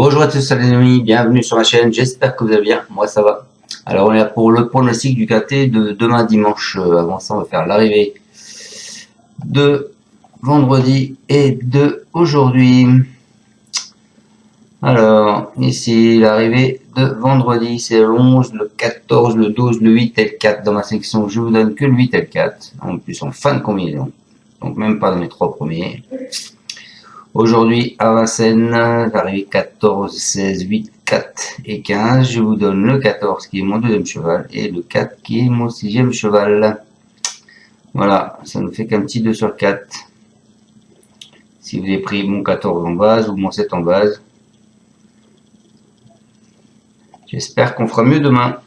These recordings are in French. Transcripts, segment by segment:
Bonjour à tous les amis, bienvenue sur ma chaîne, j'espère que vous allez bien, moi ça va. Alors on est là pour le pronostic du quintet de demain dimanche. Avant ça on va faire l'arrivée de vendredi et de aujourd'hui. Alors ici l'arrivée de vendredi, c'est le 11, le 14, le 12, le 8 et le 4. Dans ma section je vous donne que le 8 et le 4, en plus en fin de combinaison, donc même pas dans mes trois premiers. Aujourd'hui, à Vincennes, l'arrivée 14, 16, 8, 4 et 15. Je vous donne le 14 qui est mon deuxième cheval et le 4 qui est mon sixième cheval. Voilà, ça nous fait qu'un petit 2 sur 4. Si vous avez pris mon 14 en base ou mon 7 en base. J'espère qu'on fera mieux demain.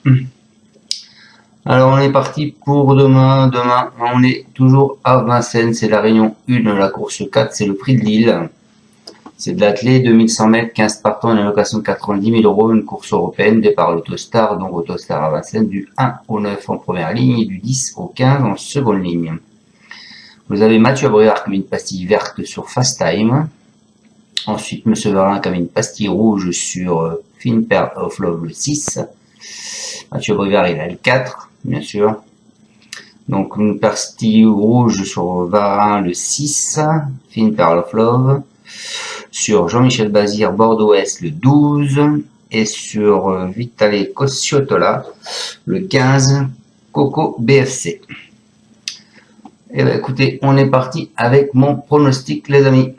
Alors on est parti pour demain. Demain, on est toujours à Vincennes. C'est la réunion 1, la course 4, c'est le prix de Lille. C'est de l'athlé, 2100 mètres, 15 partants, une allocation de 90 000 €, une course européenne, départ Autostar, donc Autostar à Vincennes, du 1 au 9 en première ligne et du 10 au 15 en seconde ligne. Vous avez Mathieu Abrivard comme une pastille verte sur Fast Time. Ensuite, Monsieur Varin comme une pastille rouge sur Fine Pearl of Love le 6. Mathieu Abrivard, il a le 4, bien sûr. Donc, une pastille rouge sur Varin le 6, Fine Pearl of Love. Sur Jean-Michel Bazir, Bordeaux-Est, le 12, et sur Vitale Cosciotola, le 15, Coco BFC. Et ben écoutez, on est parti avec mon pronostic, les amis.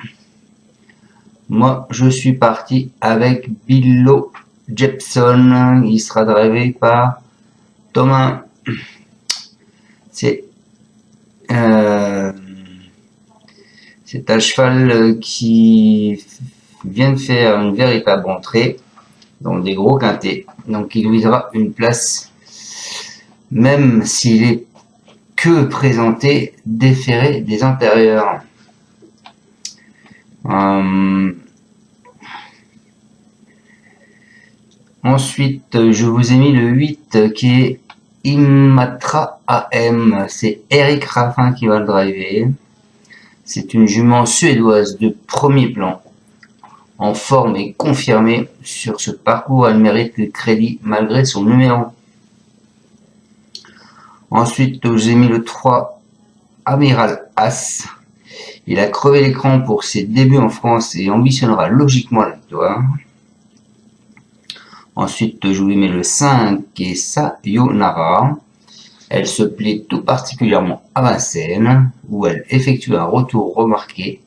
Moi, je suis parti avec Billo Jepson. Il sera drivé par Thomas. C'est un cheval qui vient de faire une véritable entrée dans des gros quintets. Donc il visera une place, même s'il est que présenté déféré des antérieurs. Ensuite, je vous ai mis le 8 qui est Imatra AM. C'est Eric Raffin qui va le driver. C'est une jument suédoise de premier plan, en forme et confirmée. Sur ce parcours, elle mérite le crédit malgré son numéro. Ensuite, j'ai mis le 3, Amiral As. Il a crevé l'écran pour ses débuts en France et ambitionnera logiquement la victoire. Ensuite, je vous ai mis le 5, qui est Sayonara. Elle se plaît tout particulièrement à Vincennes, où elle effectue un retour remarqué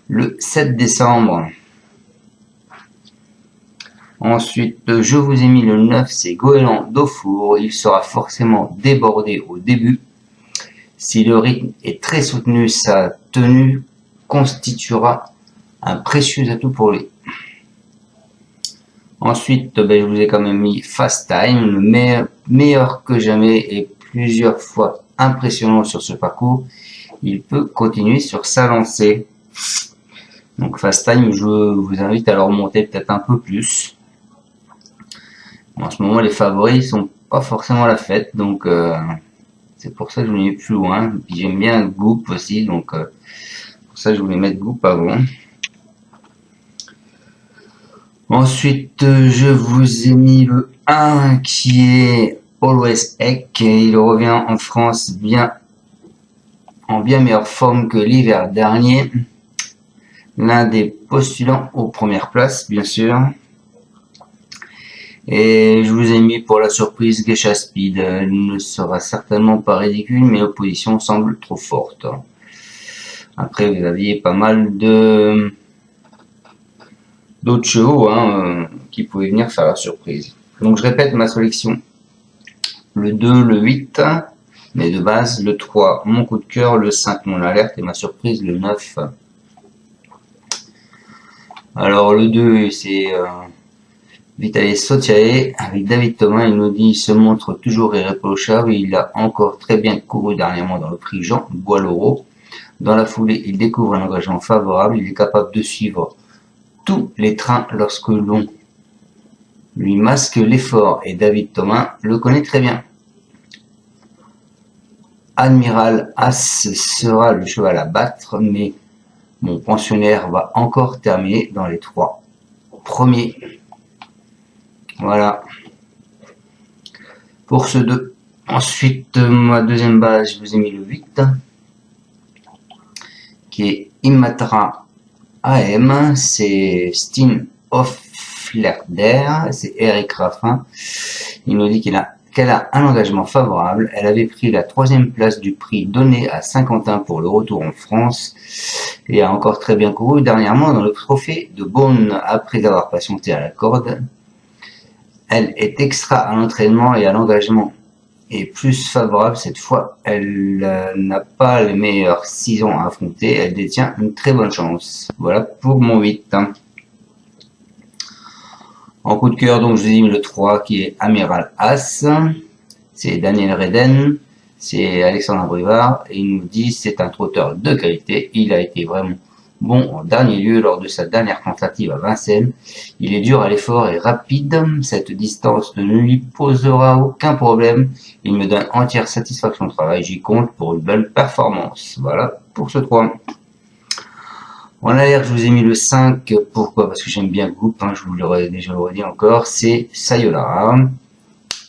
le 7 décembre. Ensuite, je vous ai mis le 9, c'est Goéland d'Aufour. Il sera forcément débordé au début. Si le rythme est très soutenu, sa tenue constituera un précieux atout pour lui. Ensuite, je vous ai quand même mis Fast Time, le meilleur que jamais et plusieurs fois impressionnant sur ce parcours. Il peut continuer sur sa lancée. Donc Fast Time, je vous invite à le remonter peut-être un peu plus. En ce moment, les favoris sont pas forcément à la fête, donc c'est pour ça que je voulais plus loin. Puis j'aime bien Goop aussi, donc pour ça je voulais mettre Goop avant. Ensuite, je vous ai mis le 1 qui est Always Eck. Il revient en France en bien meilleure forme que l'hiver dernier. L'un des postulants aux premières places, bien sûr. Et je vous ai mis pour la surprise Geisha Speed. Elle ne sera certainement pas ridicule, mais l'opposition semble trop forte. Après, vous aviez pas mal d'autres chevaux qui pouvaient venir faire la surprise. Donc je répète ma sélection. Le 2, le 8, mais de base, le 3, mon coup de cœur, le 5, mon alerte, et ma surprise, le 9. Alors le 2, c'est Vitale Sotiae avec David Thomas. Il nous dit il se montre toujours irréprochable. Il a encore très bien couru dernièrement dans le prix Jean Boileau. Dans la foulée, il découvre un engagement favorable. Il est capable de suivre tous les trains lorsque l'on lui masque l'effort, et David Thomas le connaît très bien. Admiral As sera le cheval à battre, mais mon pensionnaire va encore terminer dans les 3. premier. Voilà. Pour ce 2. Ensuite, ma deuxième base, je vous ai mis le 8. Qui est Imatra AM. C'est Steen Hofflerder. C'est Eric Raffin. Il nous dit qu'elle a un engagement favorable. Elle avait pris la 3e place du prix donné à Saint-Quentin pour le retour en France et a encore très bien couru dernièrement dans le trophée de Beaune après avoir patienté à la corde. Elle est extra à l'entraînement et à l'engagement est plus favorable cette fois. Elle n'a pas les meilleurs 6 ans à affronter. Elle détient une très bonne chance. Voilà pour mon 8. En coup de cœur, donc je vous ai mis le 3 qui est Amiral As. C'est Daniel Reden. C'est Alexandre Brivard. Et il nous dit c'est un trotteur de qualité. Il a été vraiment bon en dernier lieu lors de sa dernière tentative à Vincennes. Il est dur à l'effort et rapide. Cette distance ne lui posera aucun problème. Il me donne entière satisfaction au travail. J'y compte pour une belle performance. Voilà pour ce 3. En alerte, je vous ai mis le 5. Pourquoi? Parce que j'aime bien le groupe, je vous l'aurais déjà redit encore. C'est Sayonara.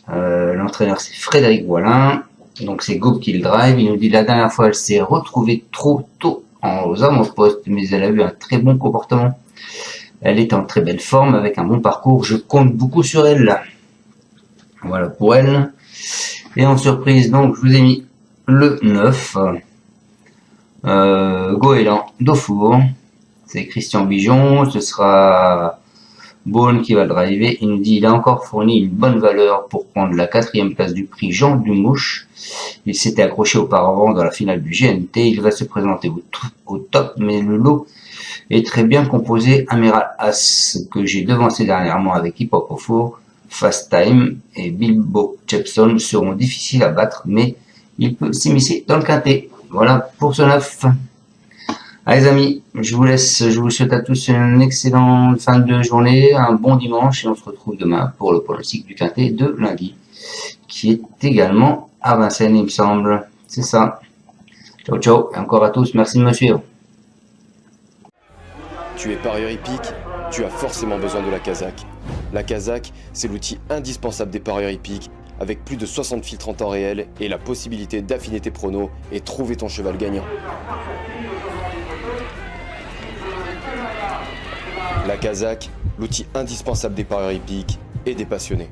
L'entraîneur, c'est Frédéric Voilin. Donc, c'est Goup qui le drive. Il nous dit la dernière fois, elle s'est retrouvée trop tôt aux avant-postes, mais elle a eu un très bon comportement. Elle est en très belle forme, avec un bon parcours. Je compte beaucoup sur elle. Voilà pour elle. Et en surprise, donc, je vous ai mis le 9. Goéland Daufour. C'est Christian Bijon, ce sera Beaune qui va le driver. Il nous dit il a encore fourni une bonne valeur pour prendre la 4e place du prix Jean Dumouche. Il s'était accroché auparavant dans la finale du GNT. Il va se présenter au top, mais le lot est très bien composé. Amiral As, que j'ai devancé dernièrement avec Hip Hop au four, Fast Time et Bilbo Chepson seront difficiles à battre, mais il peut s'immiscer dans le quintet. Voilà pour ce 9. Allez les amis, je vous laisse, je vous souhaite à tous une excellente fin de journée, un bon dimanche et on se retrouve demain pour le pronostic du quintet de lundi, qui est également à Vincennes il me semble. C'est ça. Ciao ciao et encore à tous, merci de me suivre. Tu es parieur hippique, tu as forcément besoin de la Kazakh. La Kazakh, c'est l'outil indispensable des parieurs hippiques, avec plus de 60 filtres en temps réel et la possibilité d'affiner tes pronos et trouver ton cheval gagnant. La Kazakh, l'outil indispensable des parieurs hippiques et des passionnés.